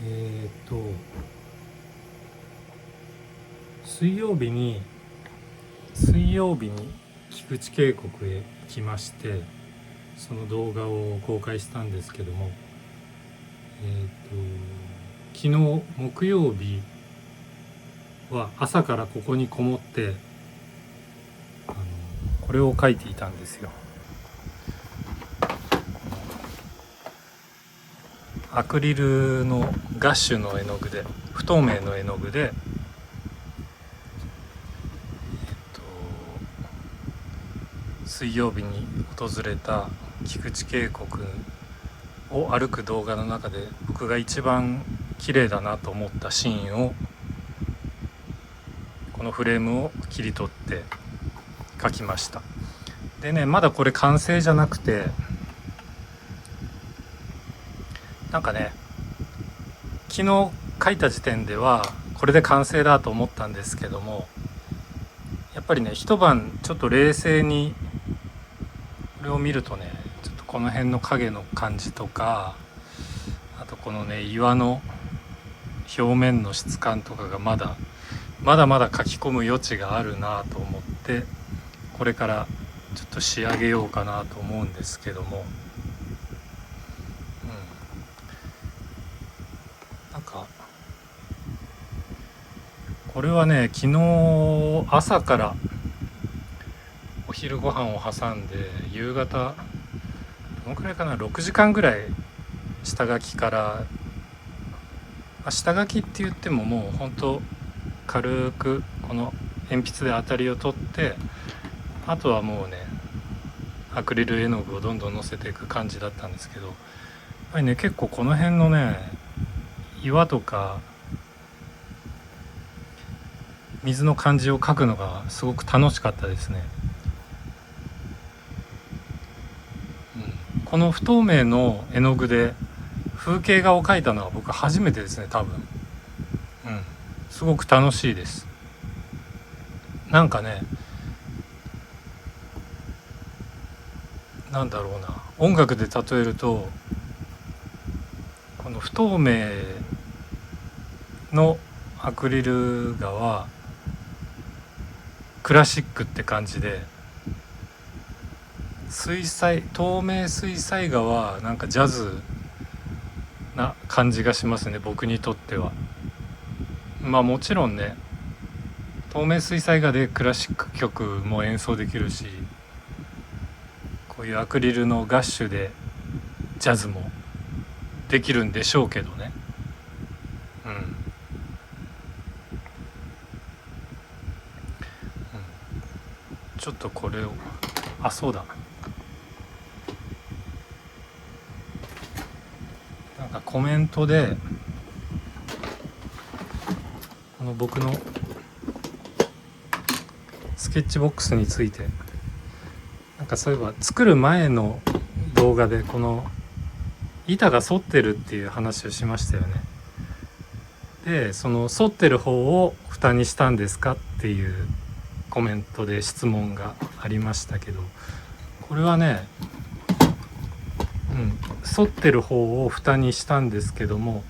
えっと水曜日に菊池渓谷へ来まして、その動画を公開したんですけども、昨日木曜日は朝からここにこもってこれを書いていたんですよ。アクリルのガッシュの絵の具で、不透明の絵の具で、水曜日に訪れた菊池渓谷を歩く動画の中で僕が一番綺麗だなと思ったシーンを、このフレームを切り取って描きました。でね、まだこれ完成じゃなくて、なんかね、昨日描いた時点ではこれで完成だと思ったんですけども、やっぱりね、一晩ちょっと冷静にこれを見るとね、ちょっとこの辺の影の感じとか、あとこのね、岩の表面の質感とかがまだまだ書き込む余地があるなと思って、これからちょっと仕上げようかなと思うんですけども、なんかこれはね、昨日朝からお昼ご飯を挟んで夕方どのくらいかな、6時間ぐらい下書きから、下書きって言ってももうほんと軽くこの鉛筆で当たりを取って、あとはもうね、アクリル絵の具をどんどんのせていく感じだったんですけど、やっぱりね、結構この辺のね、岩とか水の感じを描くのがすごく楽しかったですね。この不透明の絵の具で風景画を描いたのは僕初めてですね、多分。すごく楽しいです。なんかね、なんだろうな、音楽で例えると、この不透明のアクリル画はクラシックって感じで、透明水彩画はなんかジャズな感じがしますね、僕にとっては。まあもちろんね、透明水彩画でクラシック曲も演奏できるし、こういうアクリルのガッシュでジャズもできるんでしょうけどね。ちょっとこれを、そうだ、なんかコメントで僕のスケッチボックスについて、なんかそういえば作る前の動画でこの板が反ってるっていう話をしましたよね。で、その反ってる方を蓋にしたんですかっていうコメントで質問がありましたけど、これはね、反ってる方を蓋にしたんですけども、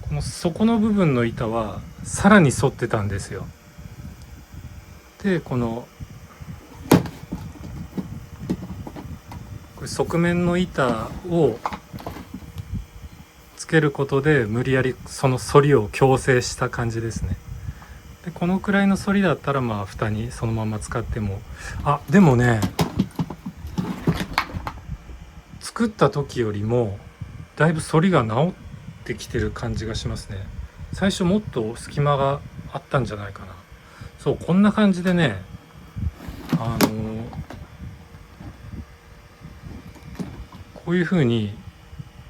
この底の部分の板はさらに反ってたんですよ。で、これ側面の板をつけることで無理やりその反りを矯正した感じですね。で、このくらいの反りだったらまあ蓋にそのまま使っても、でもね、作った時よりもだいぶ反りが治ってきてる感じがしますね。最初もっと隙間があったんじゃないかな。そう、こんな感じでね、こういう風に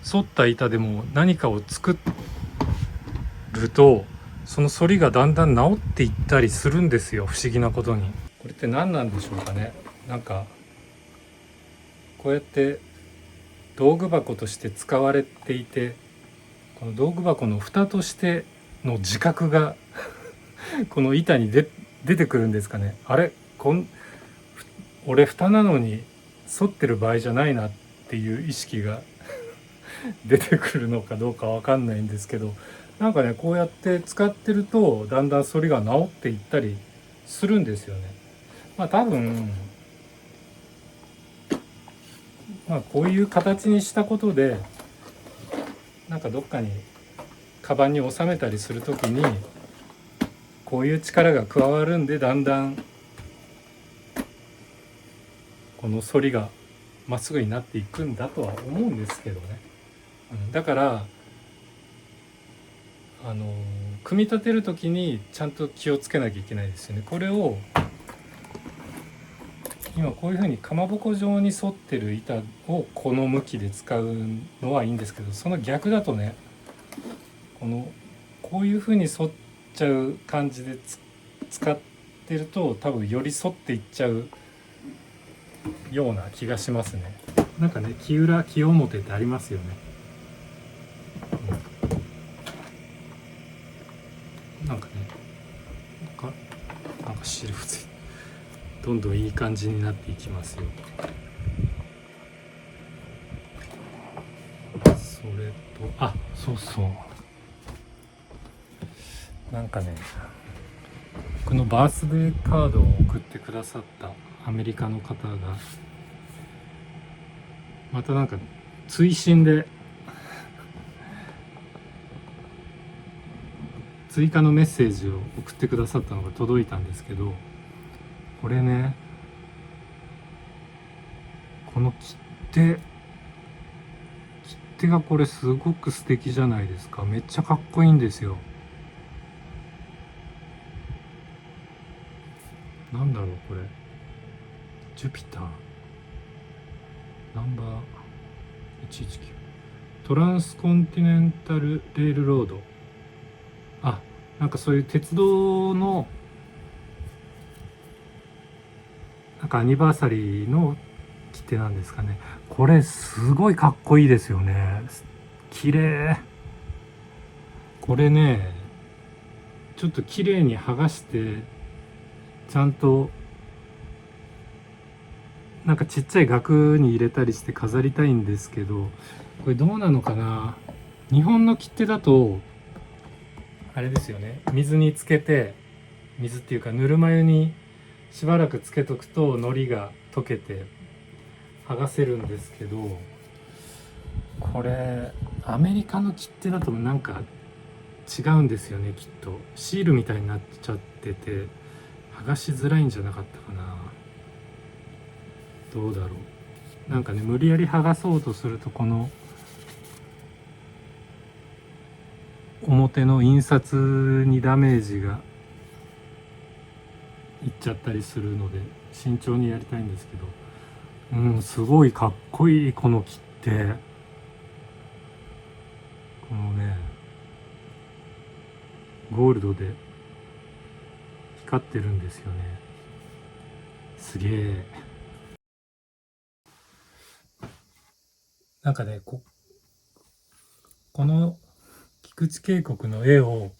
反った板でも何かを作ると、その反りがだんだん治っていったりするんですよ、不思議なことに。これって何なんでしょうかね。なんかこうやって道具箱として使われていて、この道具箱の蓋としての自覚がこの板に出てくるんですかね。俺蓋なのに反ってる場合じゃないなっていう意識が出てくるのかどうかわかんないんですけど、なんかねこうやって使ってるとだんだん反りが治っていったりするんですよね。まあ多分こういう形にしたことでなんかどっかにカバンに収めたりするときにこういう力が加わるんでだんだんこの反りがまっすぐになっていくんだとは思うんですけどね。だから組み立てる時にちゃんと気をつけなきゃいけないですよね。これを今こういうふうにかまぼこ状に沿ってる板をこの向きで使うのはいいんですけど、その逆だとねこういうふうに沿っちゃう感じで使ってると多分より沿っていっちゃうような気がしますね。なんかね木裏木表ってありますよね。なんかねなんかシルフついてどんどんいい感じになっていきますよ。それとそうそうなんかね僕のバースデーカードを送ってくださったアメリカの方がまたなんか追伸で追加のメッセージを送ってくださったのが届いたんですけど、これねこの切手がこれすごく素敵じゃないですか。めっちゃかっこいいんですよ。なんだろうこれジュピターナンバー119トランスコンティネンタルレールロード、なんかそういう鉄道のなんかアニバーサリーの切手なんですかね。これすごいかっこいいですよね。綺麗。これねちょっと綺麗に剥がしてちゃんとなんかちっちゃい額に入れたりして飾りたいんですけど、これどうなのかな。日本の切手だとあれですよね、水につけて水っていうかぬるま湯にしばらくつけとくと糊が溶けて剥がせるんですけど、これアメリカの切手だとなんか違うんですよね。きっとシールみたいになっちゃってて剥がしづらいんじゃなかったかな。どうだろう。なんかね無理やり剥がそうとするとこの表の印刷にダメージがいっちゃったりするので慎重にやりたいんですけど、すごいかっこいいこの切手。このねゴールドで光ってるんですよね。すげえ。なんかねこの菊池渓谷の絵を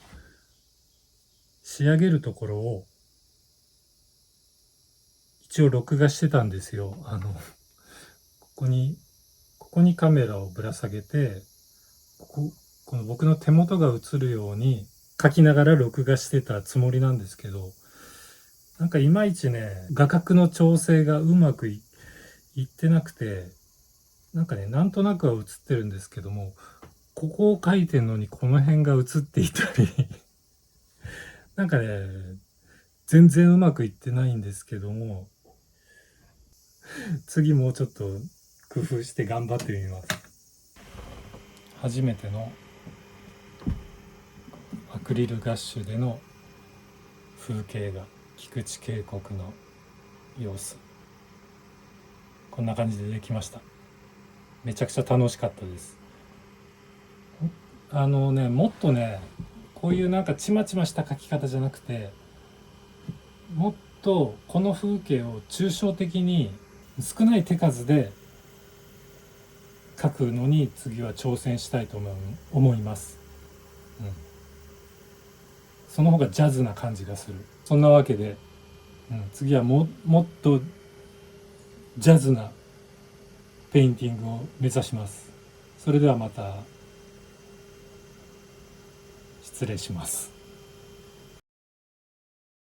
仕上げるところを一応録画してたんですよ。ここにカメラをぶら下げてこの僕の手元が映るように描きながら録画してたつもりなんですけど、なんかいまいちね画角の調整がうまくいってなくて、なんかねなんとなくは映ってるんですけども、ここを描いてんのにこの辺が映っていたりなんかね全然うまくいってないんですけども、次もうちょっと工夫して頑張ってみます。初めてのアクリルガッシュでの風景画、菊池渓谷の様子、こんな感じでできました。めちゃくちゃ楽しかったです。もっとねこういうなんかちまちました描き方じゃなくて、もっとこの風景を抽象的に少ない手数で描くのに次は挑戦したいと思います。その方がジャズな感じがする。そんなわけで、次はもっとジャズなペインティングを目指します。そそれではまた失礼します。